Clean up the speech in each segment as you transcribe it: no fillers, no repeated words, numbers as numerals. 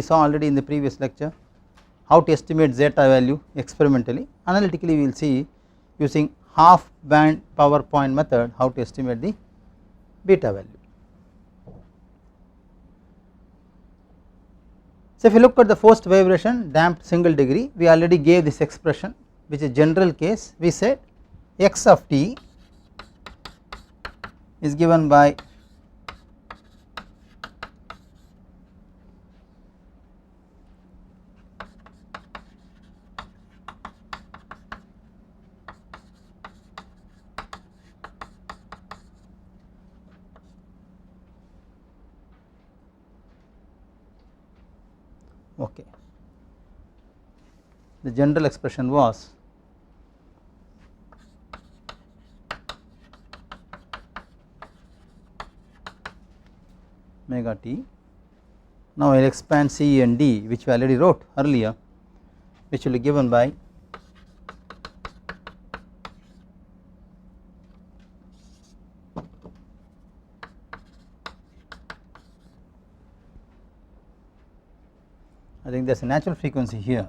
we saw already in the previous lecture how to estimate zeta value experimentally. Analytically we will see using half band power point method how to estimate the beta value. So if you look at the forced vibration damped single degree, we already gave this expression which is general case. We said x of t is given by okay, the general expression was omega t. Now I will expand C and D which we already wrote earlier, which will be given by I think there is a natural frequency here.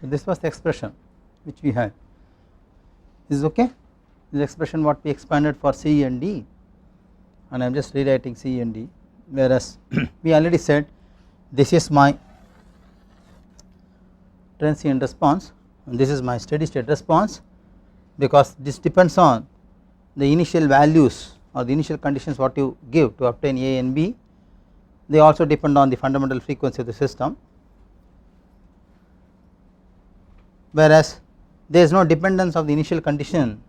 So this was the expression which we had. Is okay? This expression what we expanded for C and D, and I am just rewriting C and D, whereas we already said this is my transient response and this is my steady state response, because this depends on the initial values or the initial conditions what you give to obtain A and B. They also depend on the fundamental frequency of the system, whereas there is no dependence of the initial condition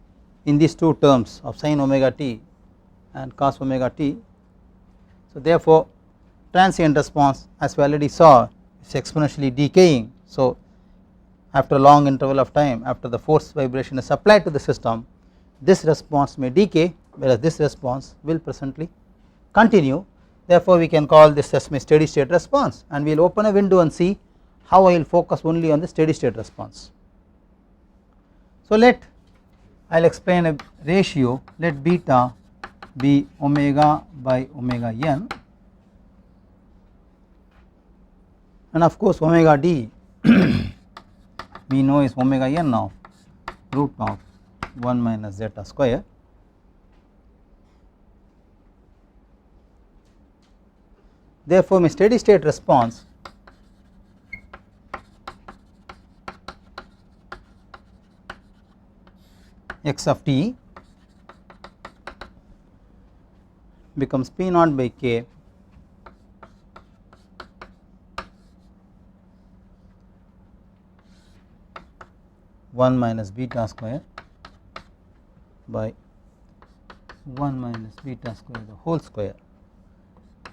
in these two terms of sin omega t and cos omega t. So therefore transient response, as we already saw, is exponentially decaying. So after a long interval of time, after the force vibration is applied to the system, this response may decay, whereas this response will presently continue. Therefore we can call this as my steady state response, and we will open a window and see how I will focus only on the steady state response. So I will explain a ratio, let beta be omega by omega n, and of course omega d we know is omega n of root of 1 minus zeta square. Therefore my steady state response x of t becomes p naught by k one minus beta square by 1 minus beta square the whole square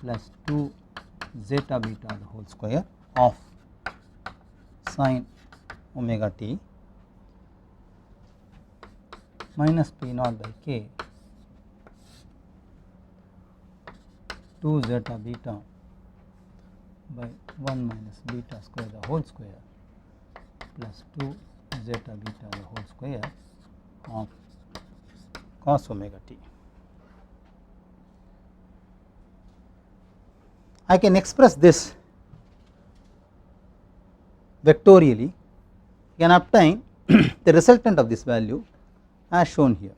plus 2 zeta beta the whole square of sin omega t minus p naught by k 2 zeta beta by 1 minus beta square the whole square plus 2 zeta beta the whole square of cos omega t. I can express this vectorially, can obtain the resultant of this value as shown here.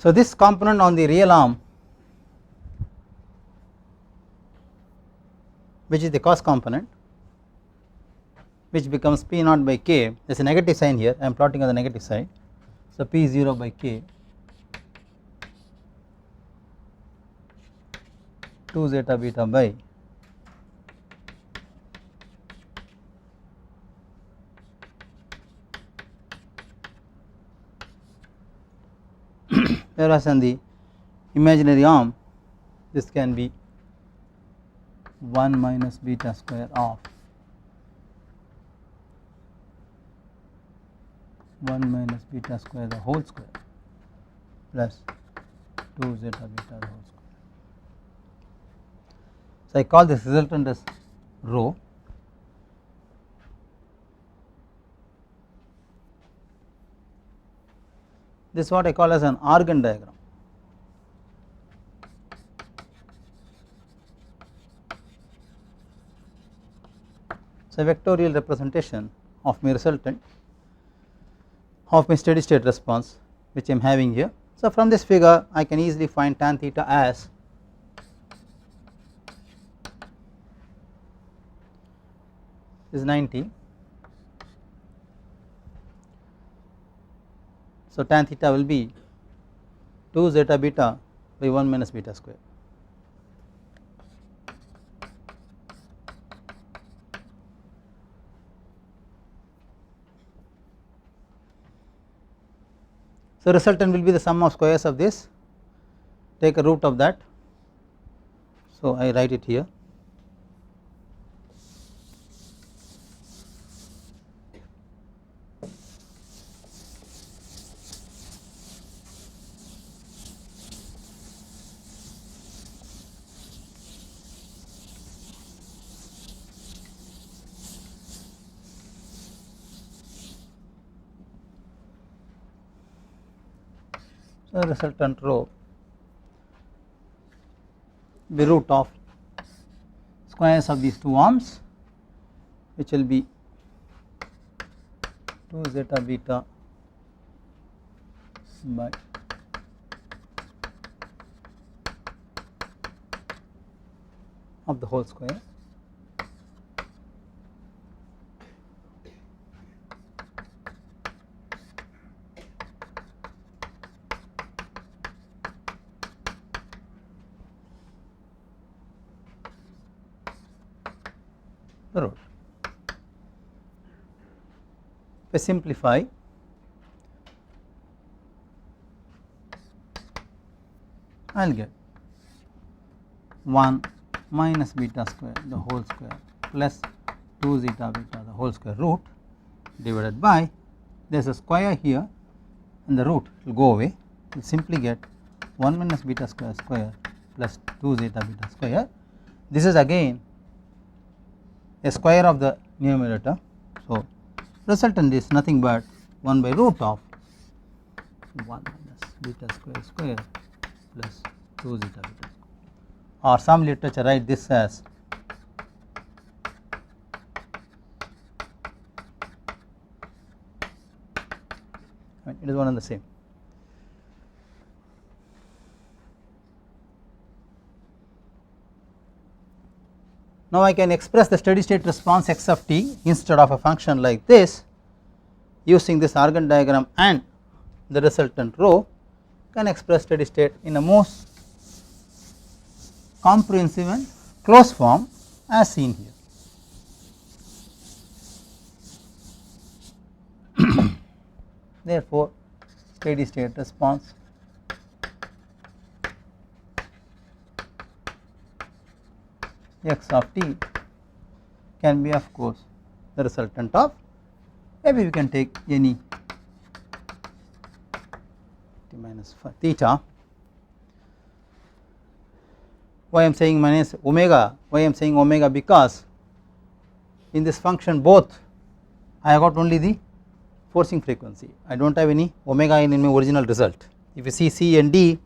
So, this component on the real arm, which is the cos component, which becomes P naught by k, there is a negative sign here, I am plotting on the negative side. So, P 0 by k 2 zeta beta by whereas on the imaginary arm this can be 1 minus beta square of 1 minus beta square the whole square plus 2 zeta beta the whole square. So, I call this resultant as rho. This is what I call as an Argand diagram. So, a vectorial representation of my resultant of my steady state response which I am having here. So, from this figure I can easily find tan theta as is 90. So, tan theta will be 2 zeta beta by 1 minus beta square. So, resultant will be the sum of squares of this, take a root of that. So, I write it here. So, resultant rho be root of squares of these two arms, which will be 2 zeta beta by of the whole square the root. If I simplify, I will get 1 minus beta square the whole square plus 2 zeta beta the whole square root divided by, there is a square here and the root will go away, you will simply get 1 minus beta square square plus 2 zeta beta square. This is again a square of the numerator. So, resultant is nothing but 1 by root of 1 minus beta square square plus 2 zeta beta square, or some literature write this as it is one and the same. Now I can express the steady state response x of t instead of a function like this using this Argand diagram and the resultant rho, can express steady state in a most comprehensive and closed form as seen here. Therefore, steady state response x of t can be of course the resultant of, maybe we can take any t minus theta. Why I am saying minus omega? Why I am saying omega? Because in this function both I have got only the forcing frequency, I do not have any omega in my original result. If you see C and D,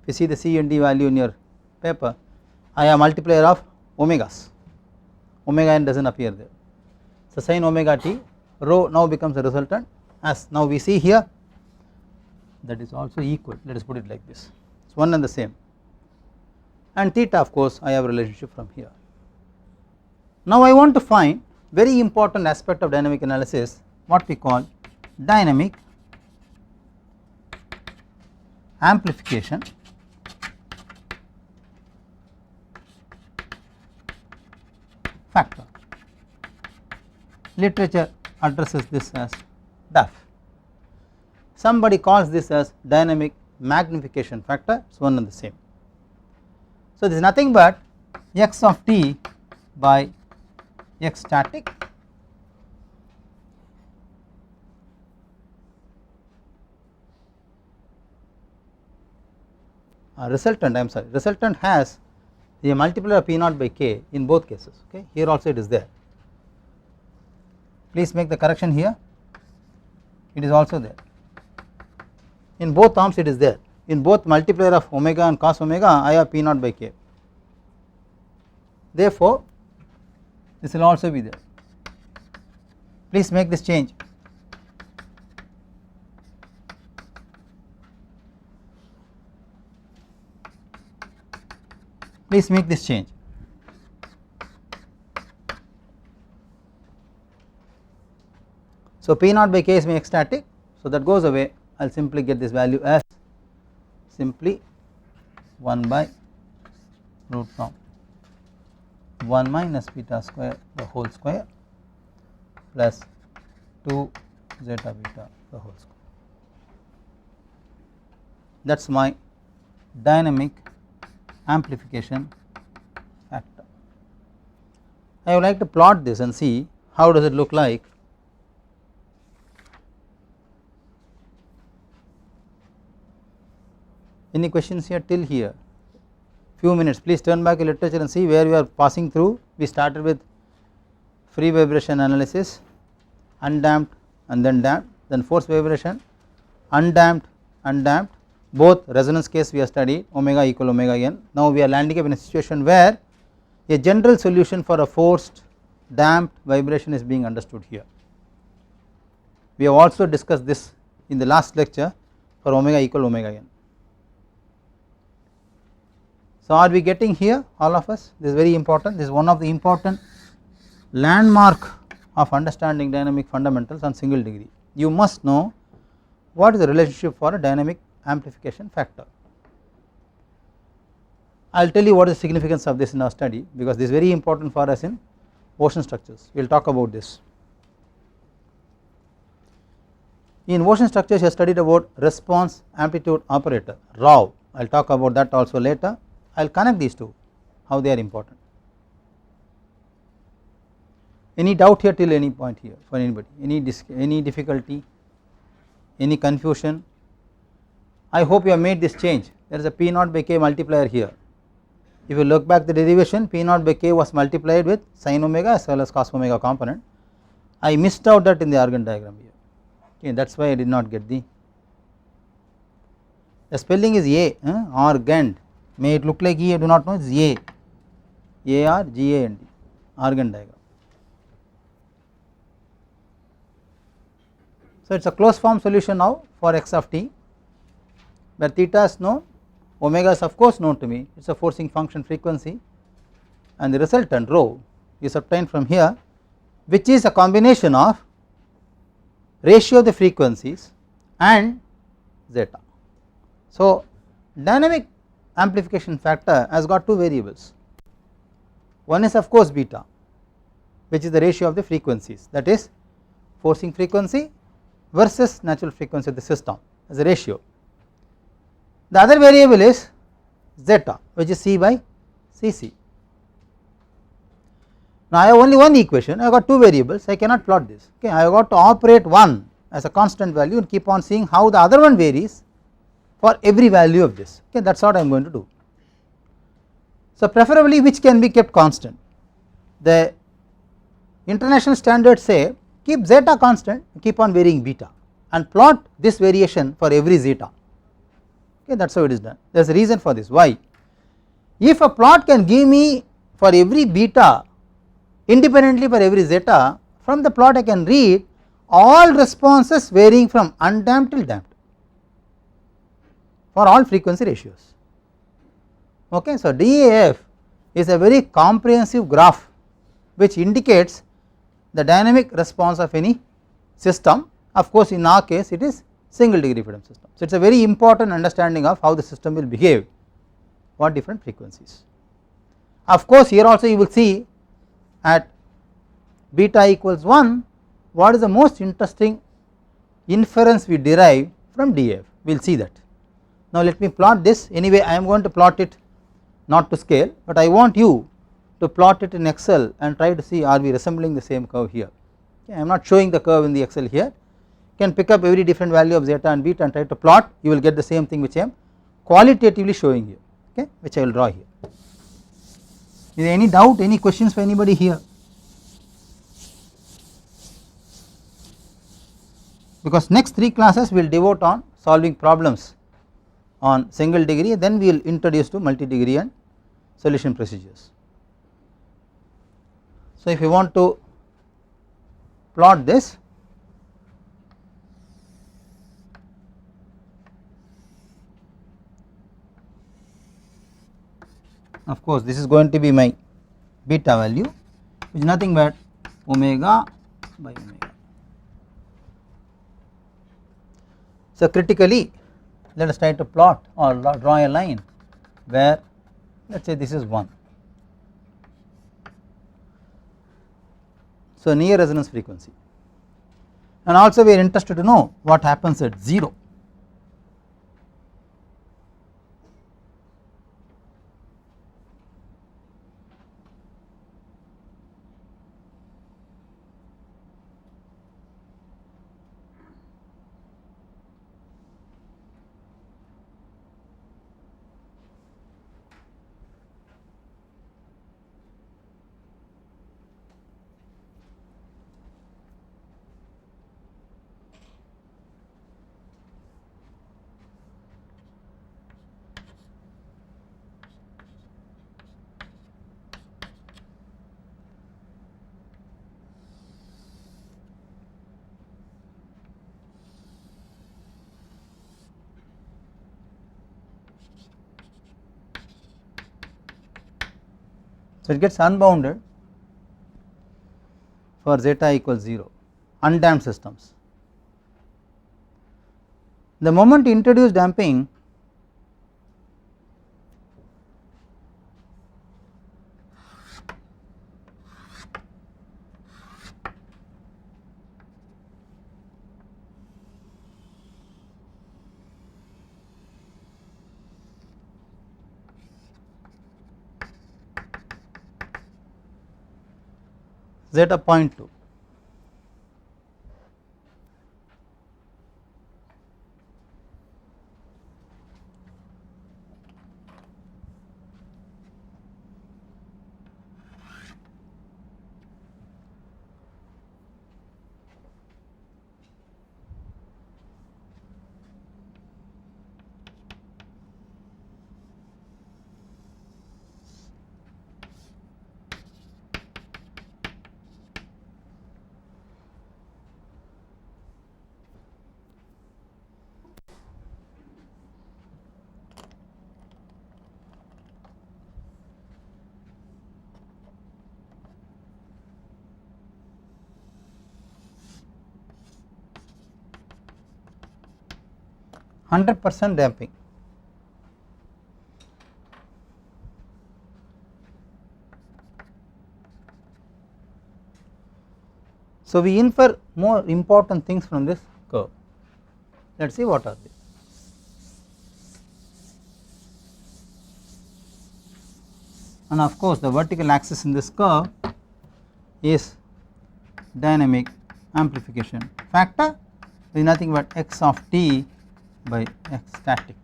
if you see the C and D value in your paper, I have multiplier of omegas, omega n does not appear there. So sin omega t rho now becomes the resultant, as now we see here, that is also equal, let us put it like this, it is one and the same, and theta of course I have relationship from here. Now I want to find very important aspect of dynamic analysis, what we call dynamic amplification factor. Literature addresses this as DAF. Somebody calls this as dynamic magnification factor, it is one and the same. So this is nothing but x of t by x static resultant, I am sorry, resultant has a multiplier of p naught by k in both cases, okay, here also it is there. Please make the correction here, it is also there, in both terms it is there, in both multiplier of omega and cos omega I have p naught by k, therefore this will also be there. Please make this change. Please make this change. So p naught by k is my x static, so that goes away, I will simply get this value as simply 1 by root of 1 minus beta square the whole square plus 2 zeta beta the whole square. That is my dynamic amplification factor. I would like to plot this and see how does it look like. Any questions here till here? Few minutes, please turn back your literature and see where we are passing through. We started with free vibration analysis, undamped and then damped, then forced vibration, undamped, undamped, both resonance case we have studied, omega equal omega n. Now we are landing up in a situation where a general solution for a forced damped vibration is being understood here. We have also discussed this in the last lecture for omega equal omega n. So are we getting here, all of us? This is very important, this is one of the important landmark of understanding dynamic fundamentals on single degree. You must know what is the relationship for a dynamic amplification factor. I will tell you what is the significance of this in our study, because this is very important for us in ocean structures, we will talk about this. In ocean structures you have studied about response amplitude operator, RAW, I will talk about that also later. I will connect these two, how they are important. Any doubt here till any point here for anybody, any difficulty, any confusion? I hope you have made this change. There is a p naught by k multiplier here. If you look back the derivation, p naught by k was multiplied with sin omega as well as cos omega component, I missed out that in the Argand diagram here, okay, that is why I did not get the spelling is A, Argand, may it look like E, I do not know, it is A, A-R-G-A-N-D, Argand diagram. So, it is a closed form solution now for x of t, where theta is known, omega is of course known to me, it is a forcing function frequency, and the resultant rho is obtained from here, which is a combination of ratio of the frequencies and zeta. So, dynamic amplification factor has got two variables, one is of course beta, which is the ratio of the frequencies, that is forcing frequency versus natural frequency of the system as a ratio. The other variable is zeta, which is C by Cc. Now, I have only one equation, I have got two variables, I cannot plot this, okay, I have got to operate one as a constant value and keep on seeing how the other one varies for every value of this, okay, that is what I am going to do. So, preferably which can be kept constant, the international standards say keep zeta constant, keep on varying beta and plot this variation for every zeta, okay, that is how it is done. There is a reason for this. Why? If a plot can give me for every beta independently for every zeta, from the plot I can read all responses varying from undamped till damped for all frequency ratios, okay. So, DAF is a very comprehensive graph which indicates the dynamic response of any system, of course in our case it is single degree freedom system. So, it is a very important understanding of how the system will behave for different frequencies. Of course, here also you will see at beta equals 1 what is the most interesting inference we derive from DAF, we will see that. Now, let me plot this, anyway I am going to plot it not to scale, but I want you to plot it in Excel and try to see are we resembling the same curve here, okay. I am not showing the curve in the Excel here, you can pick up every different value of zeta and beta and try to plot, you will get the same thing which I am qualitatively showing here, okay, which I will draw here. Is there any doubt, any questions for anybody here? Because next 3 classes we will devote on solving problems on single degree, then we will introduce to multi degree and solution procedures. So, if you want to plot this, of course this is going to be my beta value which is nothing but omega by omega. So, critically let us try to plot or draw a line where let us say this is 1. So, near resonance frequency, and also we are interested to know what happens at 0. So, it gets unbounded for zeta equals 0, undamped systems. The moment you introduce damping, zeta 0.2. 100% damping. So, we infer more important things from this curve. Let us see what are they. And of course, the vertical axis in this curve is dynamic amplification factor, is nothing but x of t by x static.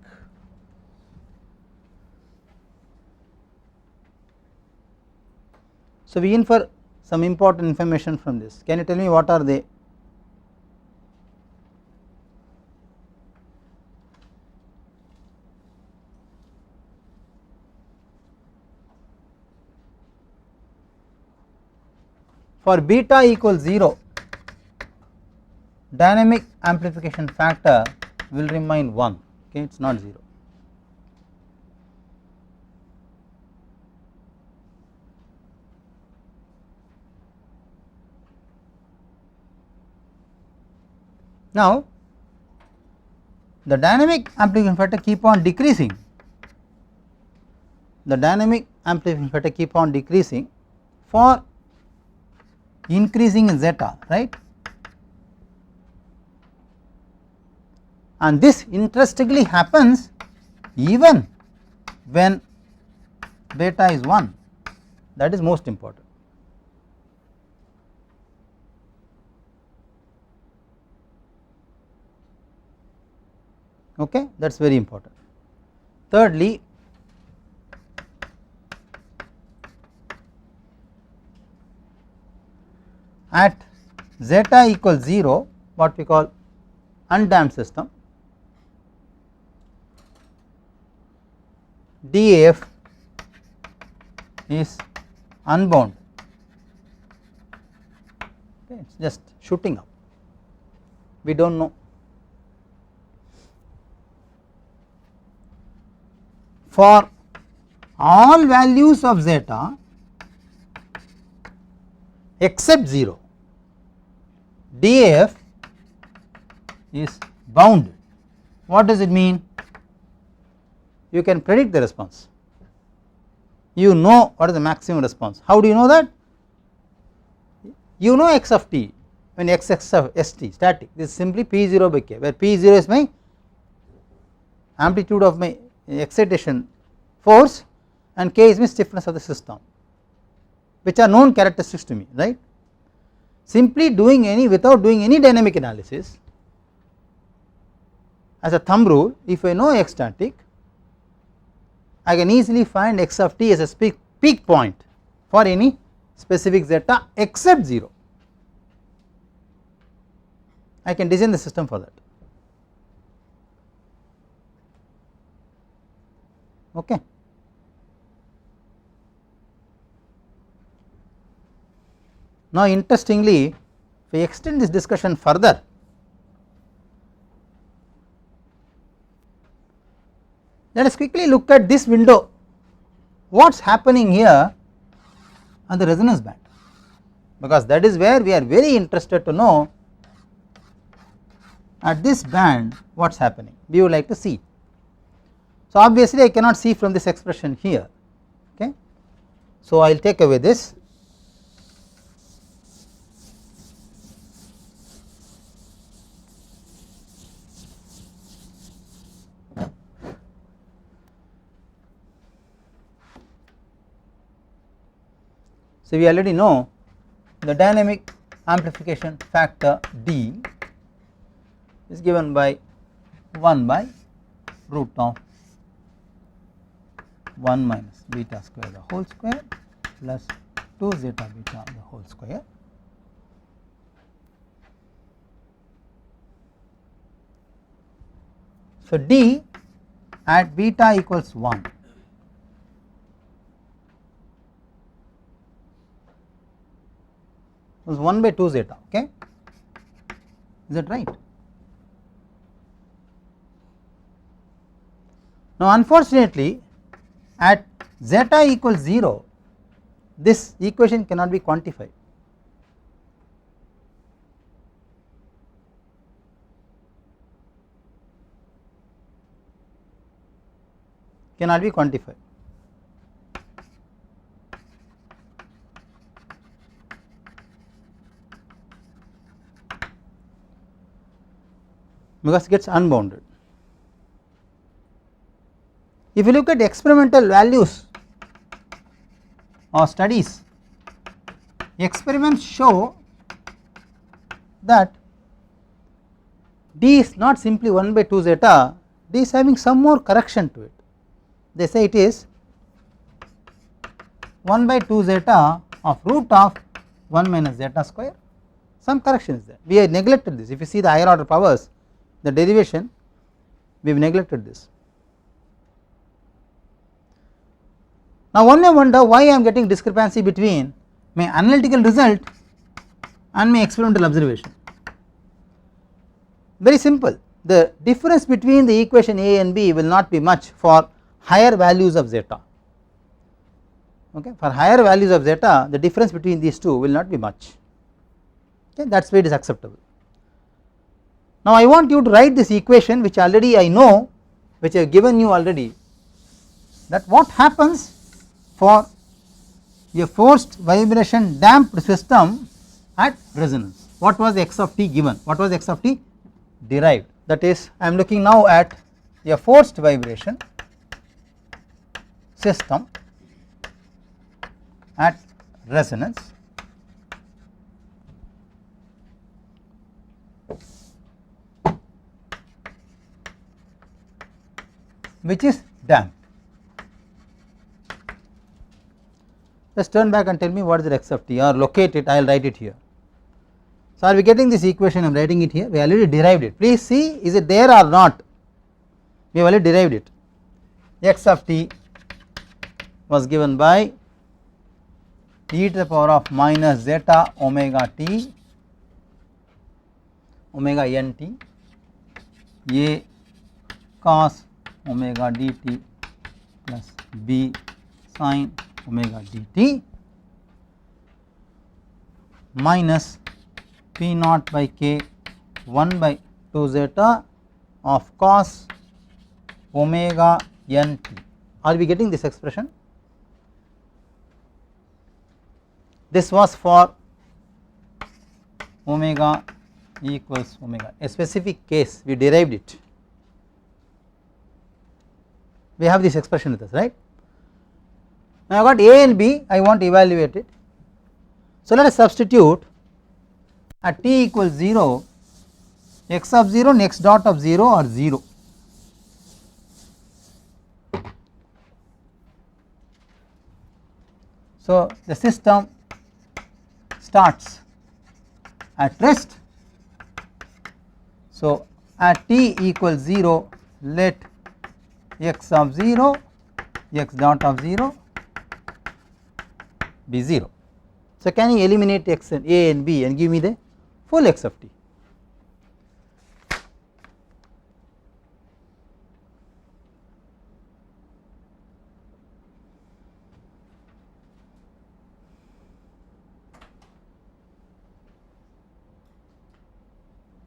So, we infer some important information from this. Can you tell me what are they? For beta equals 0, dynamic amplification factor will remain 1, okay, it is not 0. Now, the dynamic amplification factor keep on decreasing, for increasing in zeta, right, and this interestingly happens even when beta is 1, that is most important. Okay, that is very important. Thirdly, at zeta equals 0, what we call undamped system, DAF is unbound, okay, it is just shooting up, we do not know. For all values of zeta except 0, DAF is bounded. What does it mean? You can predict the response, you know what is the maximum response. How do you know that? You know x of t, when x of st static, this is simply p0 by k, where p0 is my amplitude of my excitation force and k is my stiffness of the system, which are known characteristics to me, right. Simply without doing any dynamic analysis, as a thumb rule, if I know x static, I can easily find x of t as a peak point for any specific zeta except 0. I can design the system for that. Okay. Now, interestingly, if we extend this discussion further, let us quickly look at this window, what is happening here on the resonance band, because that is where we are very interested to know at this band what is happening, we would like to see. So, obviously, I cannot see from this expression here, okay. So, I will take away this. So, we already know the dynamic amplification factor D is given by 1 by root of 1 minus beta square the whole square plus 2 zeta beta the whole square. So, D at beta equals 1 was 1 by 2 zeta, okay, is that right? Now, unfortunately, at zeta equals 0, this equation cannot be quantified. cannot be quantified. Because it gets unbounded. If you look at experimental values or studies, experiments show that d is not simply 1 by 2 zeta, d is having some more correction to it. They say it is 1 by 2 zeta of root of 1 minus zeta square, some correction is there. We have neglected this. If you see the higher order powers, the derivation, we have neglected this. Now one may wonder why I am getting discrepancy between my analytical result and my experimental observation. Very simple, the difference between the equation A and B will not be much for higher values of zeta. Okay, for higher values of zeta, the difference between these two will not be much. Okay, that is why it is acceptable. Now I want you to write this equation, which already I know, which I have given you already, that what happens for a forced vibration damped system at resonance. What was x of t given? What was x of t derived? That is, I am looking now at a forced vibration system at resonance which is damped. Just turn back and tell me what is the x of t, or locate it, I will write it here. So are we getting this equation? I am writing it here, we already derived it. Please see, is it there or not? We have already derived it. X of t was given by e to the power of minus zeta omega t omega n t a cos omega dt plus b sin omega dt minus p naught by k 1 by 2 zeta of cos omega n t. Are we getting this expression? This was for omega equals omega, a specific case we derived it. We have this expression with us, right? Now I got a and b, I want to evaluate it. So let us substitute at t equals 0, x of 0 and x dot of 0 are 0. So the system starts at rest. So at t equals 0, let x of 0, x dot of 0 be 0. So can you eliminate x and a and b and give me the full x of t?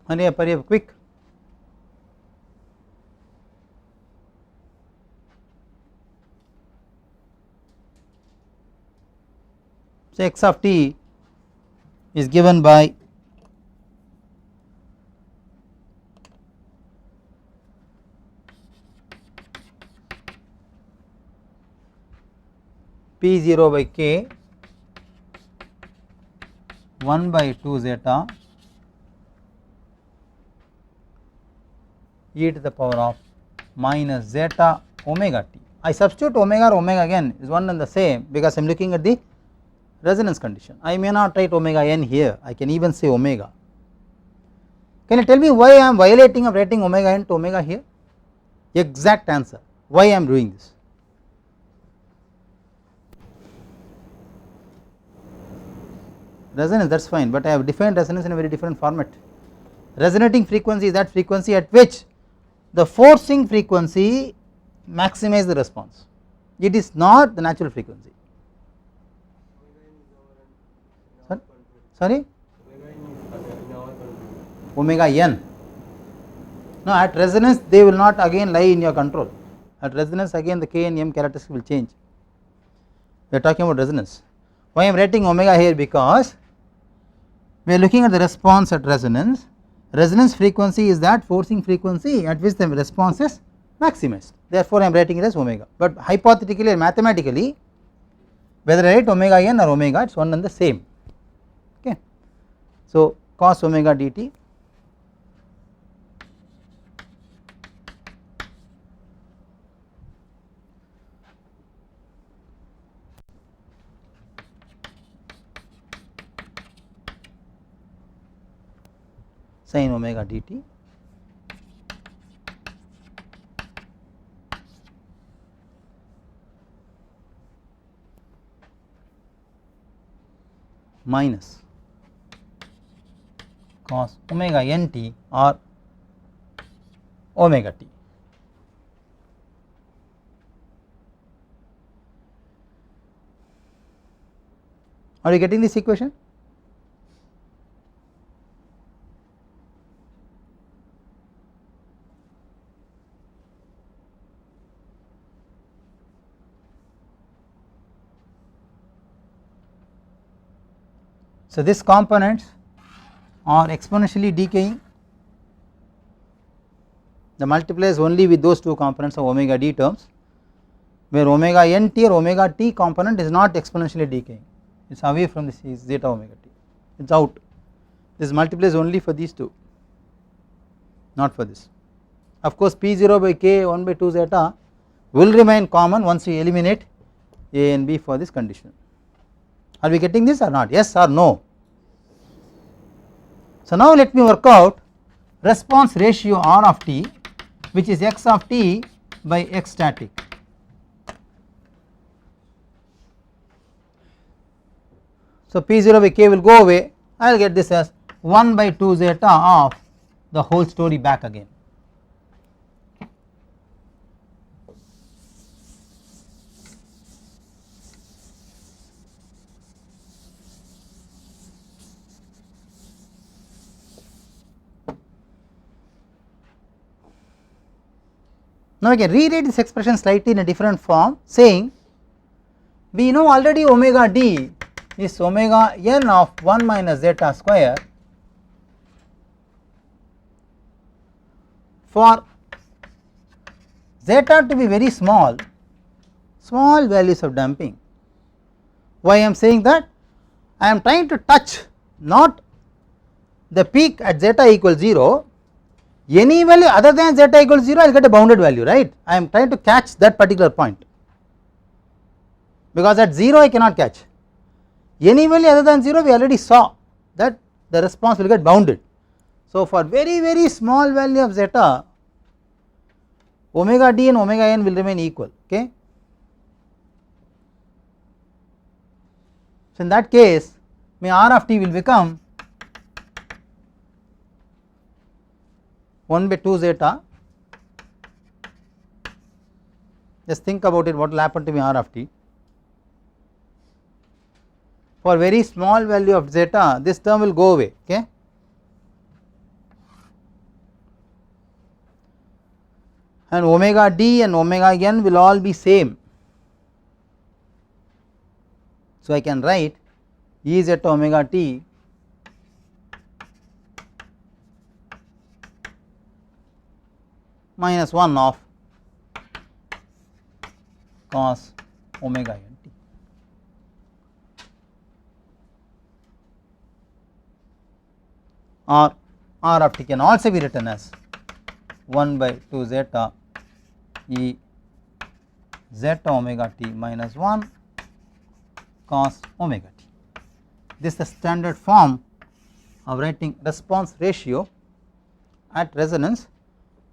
Hurry up, quick. So x of t is given by p0 by k 1 by 2 zeta e to the power of minus zeta omega t. I substitute omega or omega again is one and the same, because I am looking at the resonance condition. I may not write omega n here, I can even say omega. Can you tell me why I am violating of writing omega n to omega here? Exact answer, why I am doing this? Resonance, that is fine, but I have defined resonance in a very different format. Resonating frequency is that frequency at which the forcing frequency maximizes the response. It is not the natural frequency. Sorry? Omega n. No, at resonance they will not again lie in your control. At resonance again the K and M characteristic will change. We are talking about resonance. Why I am writing omega here? Because we are looking at the response at resonance. Resonance frequency is that forcing frequency at which the response is maximized. Therefore, I am writing it as omega. But hypothetically or mathematically, whether I write omega n or omega, it is one and the same. Okay. So, cos omega dt sin omega dt minus cos omega nt or omega t. Are you getting this equation? So, these components are exponentially decaying. The multiplies only with those two components of omega d terms, where omega nt or omega t component is not exponentially decaying, it is away from this zeta omega t, it is out. This multiplies only for these two, not for this. Of course, P0 by k 1 by 2 zeta will remain common once we eliminate A and B for this condition. Are we getting this or not? Yes or no? So, now let me work out response ratio R of t, which is x of t by x static. So, P0 by k will go away, I will get this as 1 by 2 zeta of the whole story back again. Now, we can rewrite this expression slightly in a different form, saying we know already omega d is omega n of 1 minus zeta square for zeta to be very small, small values of damping. Why I am saying that? I am trying to touch not the peak at zeta equals 0, any value other than zeta equals 0 I will get a bounded value, right. I am trying to catch that particular point, because at 0 I cannot catch. Any value other than 0 we already saw that the response will get bounded. So, for very small value of zeta, omega d and omega n will remain equal. Okay. So, in that case my R of t will become 1 by 2 zeta. Just think about it, what will happen to my R of t. For very small value of zeta, this term will go away. Okay. And omega d and omega n will all be same. So, I can write E zeta omega t minus 1 of cos omega n t. Or R of t can also be written as 1 by 2 zeta E zeta omega t minus 1 cos omega t. This is the standard form of writing response ratio at resonance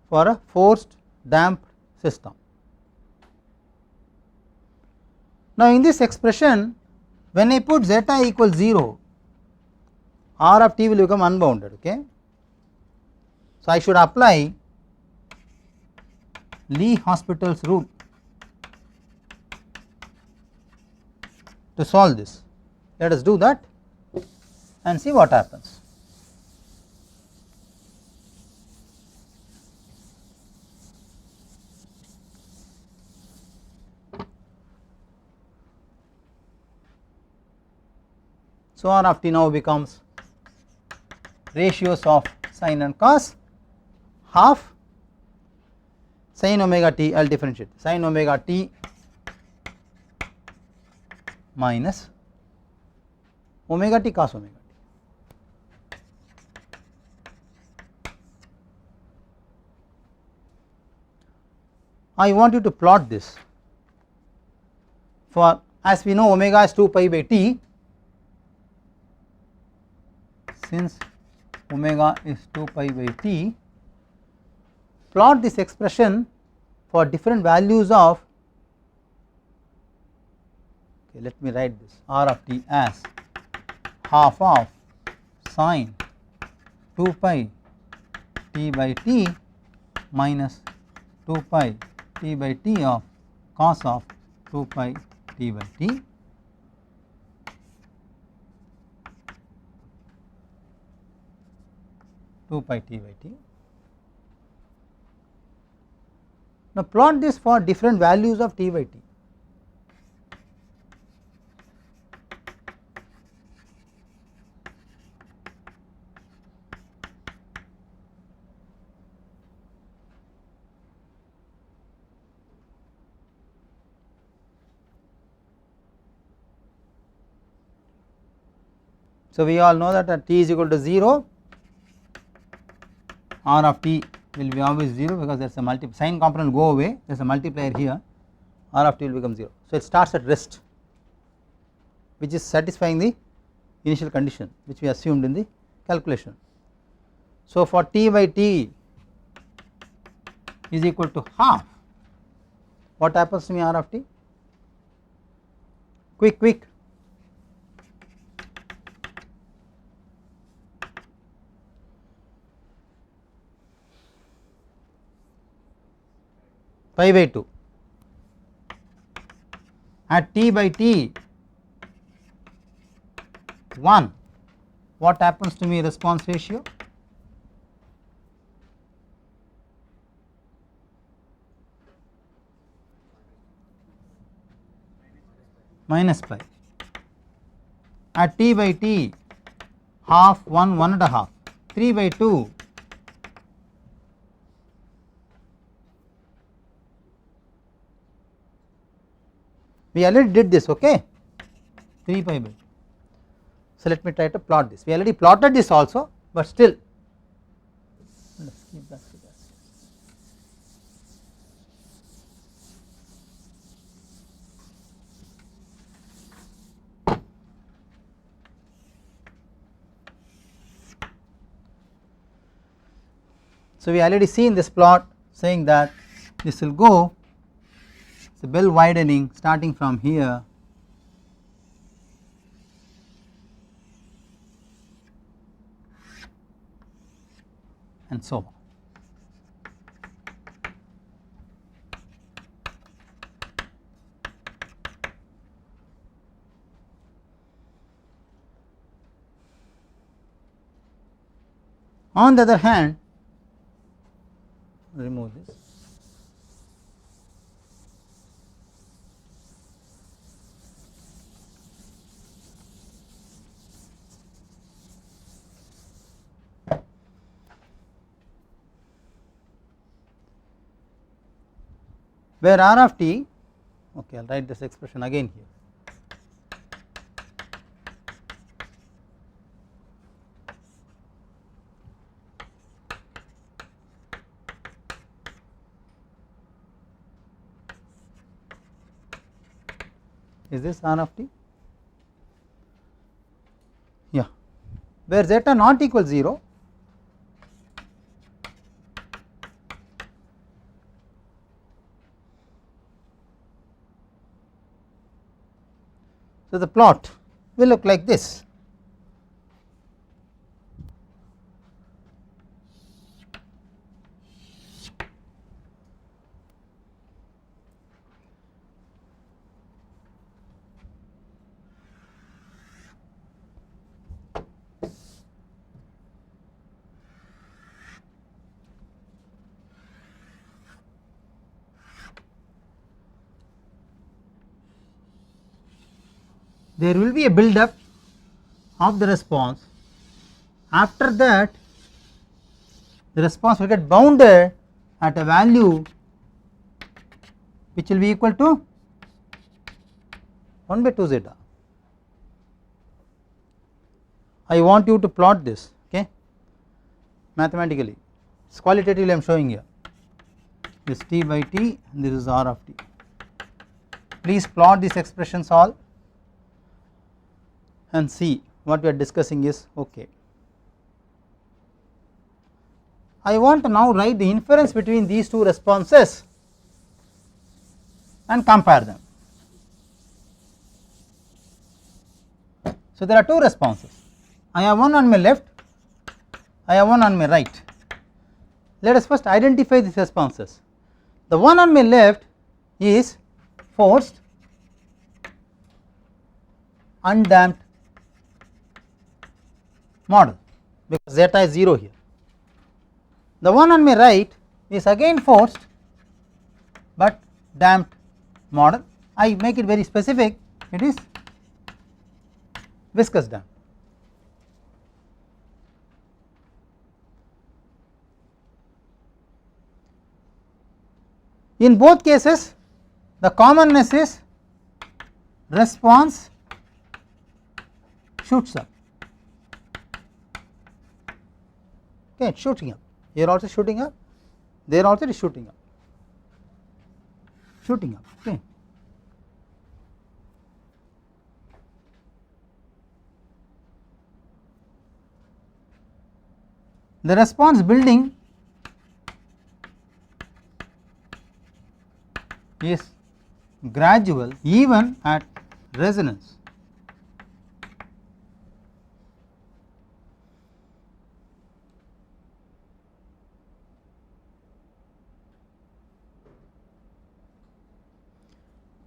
for a forced damped system. Now, in this expression, when I put zeta equals 0, R of t will become unbounded. Okay. So, I should apply Lee-Hospital's rule to solve this. Let us do that and see what happens. So R of t now becomes ratios of sin and cos, half sin omega t, I will differentiate sin omega t minus omega t cos omega t. I want you to plot this for, as we know omega is 2 pi by t, since omega is 2 pi by t, plot this expression for different values of, okay, let me write this R of t as half of sin 2 pi t by t minus 2 pi t by t of cos of 2 pi t by t, Now plot this for different values of t by t. So we all know that at t is equal to 0, R of t will be always 0 because there is a multiplier, sin component go away, there is a multiplier here, R of t will become 0. So it starts at rest, which is satisfying the initial condition which we assumed in the calculation. So for t by t is equal to half, what happens to me R of t? Quick. Pi by 2 at t by t 1, what happens to me response ratio? Minus pi. At t by t half, 1, 1 and a half, 3 by 2 we already did this, okay, 3 pi by 2. So let me try to plot this, we already plotted this also, but still let us keep that to that. So we already seen this plot saying that this will go, the bell widening starting from here and so on. On the other hand, remove this. Where R of t, okay, I will write this expression again here. Is this R of t? Yeah. Where zeta not equal 0, so the plot will look like this. There will be a build up of the response, after that the response will get bounded at a value which will be equal to 1 by 2 zeta. I want you to plot this, okay, mathematically. It's qualitatively I am showing here. This T by T and this is R of T. Please plot these expressions all and see what we are discussing is okay. I want to now write the inference between these two responses and compare them. So, there are two responses. I have one on my left, I have one on my right. Let us first identify these responses. The one on my left is forced undamped model because zeta is 0 here. The one on my right is again forced but damped model. I make it very specific, it is viscous damp. In both cases the commonness is response shoots up, okay, it is shooting up, here also shooting up, there also it is shooting up, okay. The response building is gradual even at resonance.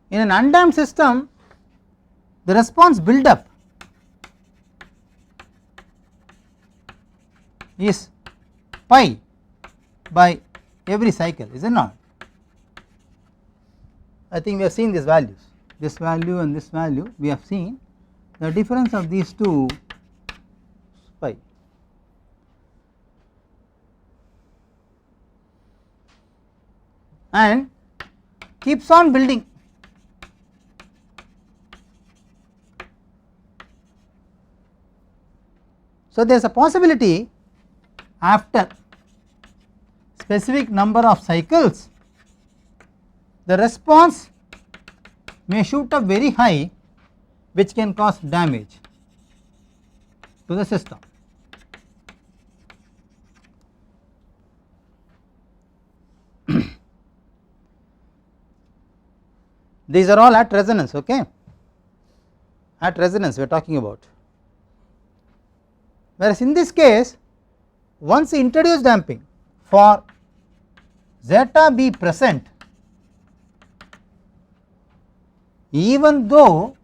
In an undamped system, the response build up is pi by every cycle, is it not? I think we have seen these values, this value and this value we have seen, the difference of these two is pi. And keeps on building. So, there is a possibility after specific number of cycles the response may shoot up very high, which can cause damage to the system. These are all at resonance, okay, at resonance we are talking about. Whereas in this case, once you introduce damping for zeta be present, even though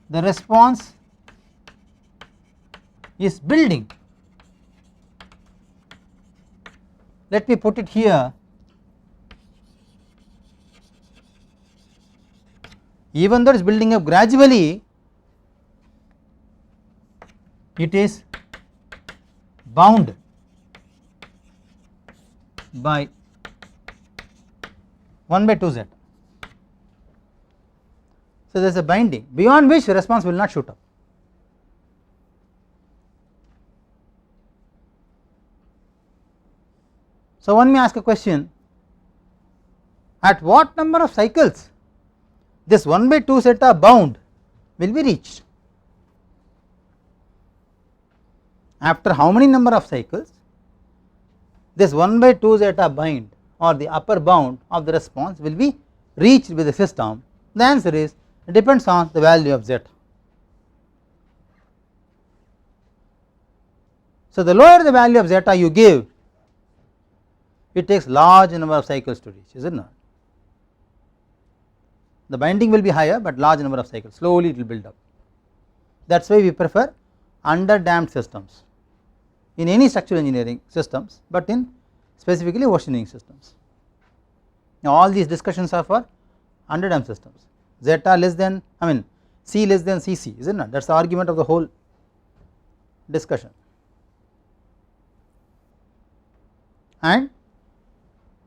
the response is building, let me put it here, even though it is building up gradually, it is bound by 1 by 2 zeta. So, there is a binding beyond which the response will not shoot up. So, one may ask a question, at what number of cycles this 1 by 2 zeta bound will be reached? After how many number of cycles this 1 by 2 zeta bind or the upper bound of the response will be reached with the system? The answer is it depends on the value of zeta. So, the lower the value of zeta you give, it takes large number of cycles to reach, is it not? The binding will be higher, but large number of cycles, slowly it will build up. That is why we prefer under damped systems in any structural engineering systems, but in specifically ocean systems. Now, all these discussions are for under damped systems. Zeta less than, I mean C less than Cc, isn't it? That is the argument of the whole discussion. And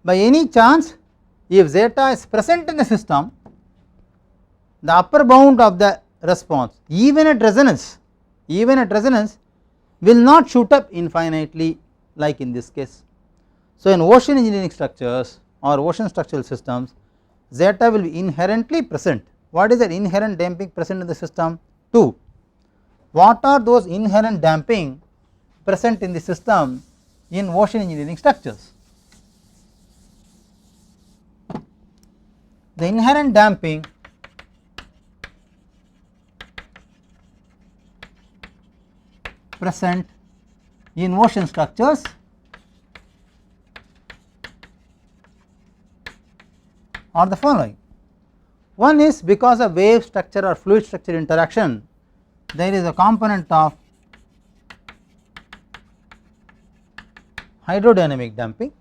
by any chance, if zeta is present in the system, the upper bound of the response even at resonance will not shoot up infinitely like in this case. So, in ocean engineering structures or ocean structural systems, zeta will be inherently present. What is that inherent damping present in the system? 2. What are those inherent damping present in the system in ocean engineering structures? The inherent damping present in ocean structures are the following. One is because of wave structure or fluid structure interaction, there is a component of hydrodynamic damping.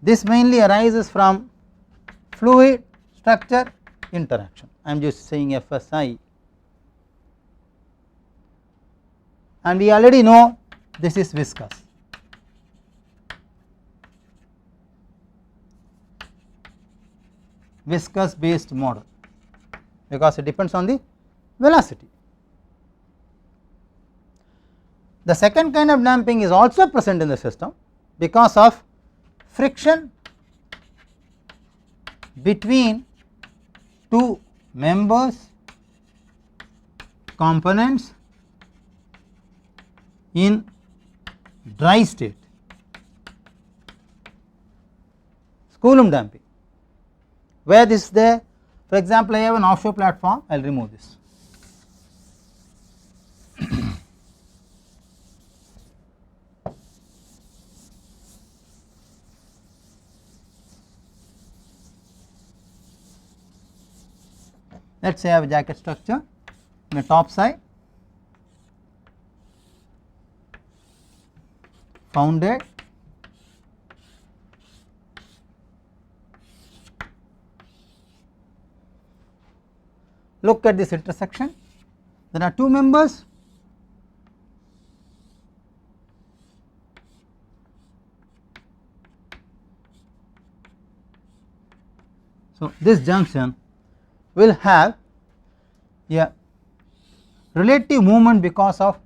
This mainly arises from fluid structure interaction. I am just saying FSI, and we already know this is viscous. Viscous based model, because it depends on the velocity. The second kind of damping is also present in the system because of friction between two members, components in dry state. Coulomb damping, where this is there. For example, I have an offshore platform, I will remove this. Let us say I have a jacket structure in the top side, founded, look at this intersection, there are two members, so this junction will have a relative movement because of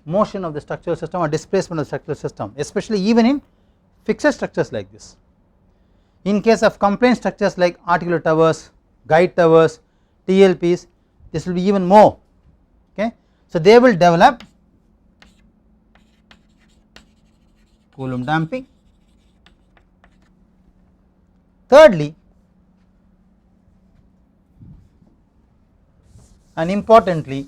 motion of the structural system or displacement of the structural system, especially even in fixed structures like this. In case of complaint structures like articular towers, guide towers, TLPs, this will be even more. Okay. So, they will develop Coulomb damping. Thirdly, and importantly,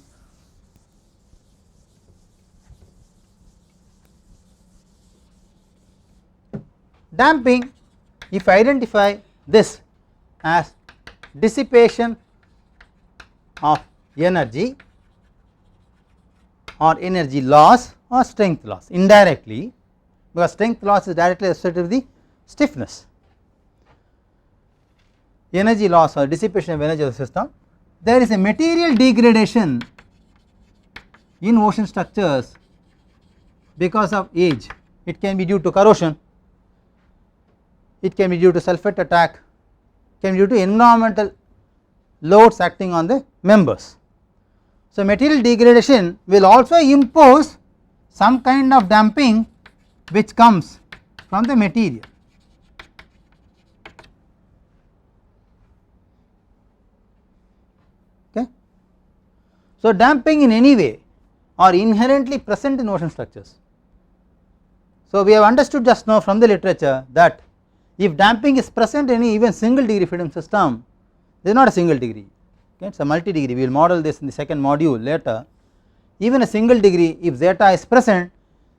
damping, if I identify this as dissipation of energy or energy loss or strength loss indirectly, because strength loss is directly associated with the stiffness, energy loss or dissipation of energy of the system. There is a material degradation in ocean structures because of age. It can be due to corrosion, it can be due to sulphate attack, can be due to environmental loads acting on the members. So, material degradation will also impose some kind of damping which comes from the material. Okay. So, damping in any way are inherently present in ocean structures. So, we have understood just now from the literature that if damping is present in any even single degree freedom system, this is not a single degree, okay, it is a multi degree. We will model this in the second module later. Even a single degree, if zeta is present,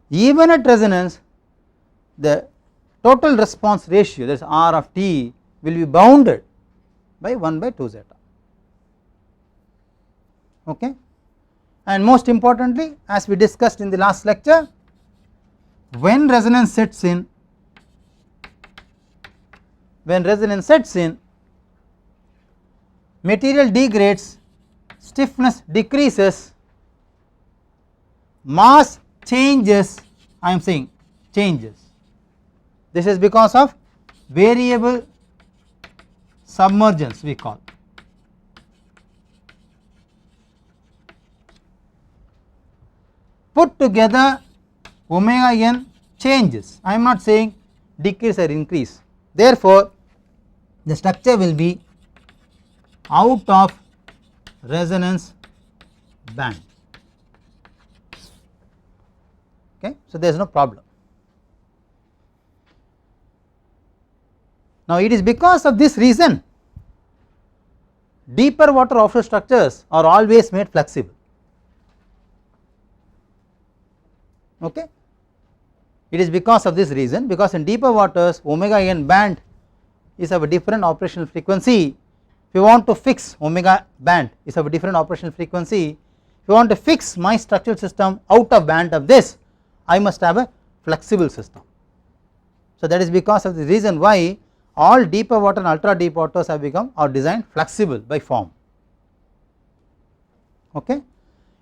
even at resonance, the total response ratio, that is R of t, will be bounded by 1 by 2 zeta. Okay. And most importantly, as we discussed in the last lecture, when resonance sets in, material degrades, stiffness decreases, mass changes, I am saying changes. This is because of variable submergence we call. Put together omega n changes, I am not saying decrease or increase. Therefore, the structure will be out of resonance band. Okay. So, there is no problem. Now, it is because of this reason deeper water offshore structures are always made flexible. Okay. It is because of this reason, because in deeper waters omega n band is of a different operational frequency. If you want to fix omega band is of a different operational frequency, if you want to fix my structural system out of band of this, I must have a flexible system. So, that is because of the reason why all deeper water and ultra deep waters have become or designed flexible by form. Okay.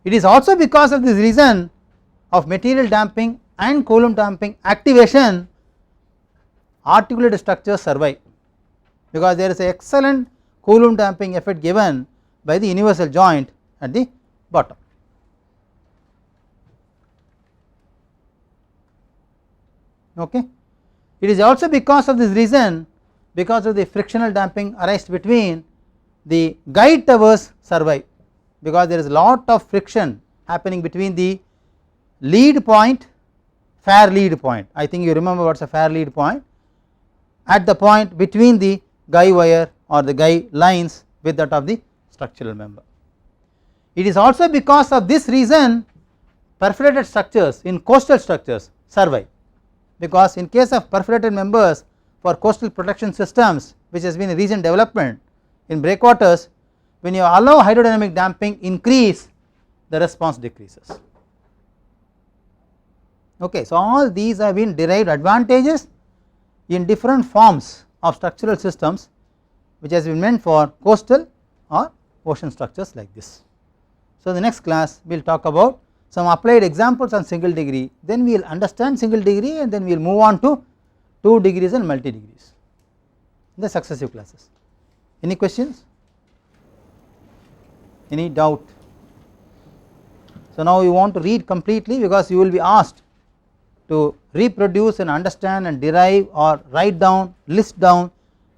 It is also because of this reason of material damping and Coulomb damping activation articulated structures survive, because there is an excellent Coulomb damping effect given by the universal joint at the bottom. Okay. It is also because of this reason, because of the frictional damping arised between the guide towers survive, because there is a lot of friction happening between the lead point, fair lead point. I think you remember what is a fair lead point, at the point between the guy wire or the guy lines with that of the structural member. It is also because of this reason perforated structures in coastal structures survive, because in case of perforated members for coastal protection systems, which has been a recent development in breakwaters, when you allow hydrodynamic damping increase, the response decreases. Okay. So, all these have been derived advantages in different forms of structural systems, which has been meant for coastal or ocean structures like this. So, the next class we will talk about some applied examples on single degree, then we will understand single degree, and then we will move on to 2 degrees and multi degrees in the successive classes. Any questions? Any doubt? So, now you want to read completely, because you will be asked to reproduce and understand and derive or write down, list down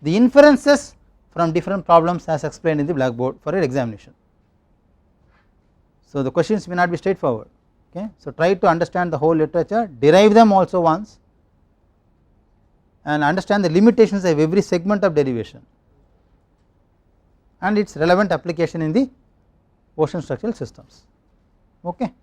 the inferences from different problems as explained in the blackboard for your examination. So, the questions may not be straightforward. Okay. So, try to understand the whole literature, derive them also once, and understand the limitations of every segment of derivation and its relevant application in the ocean structural systems. Okay.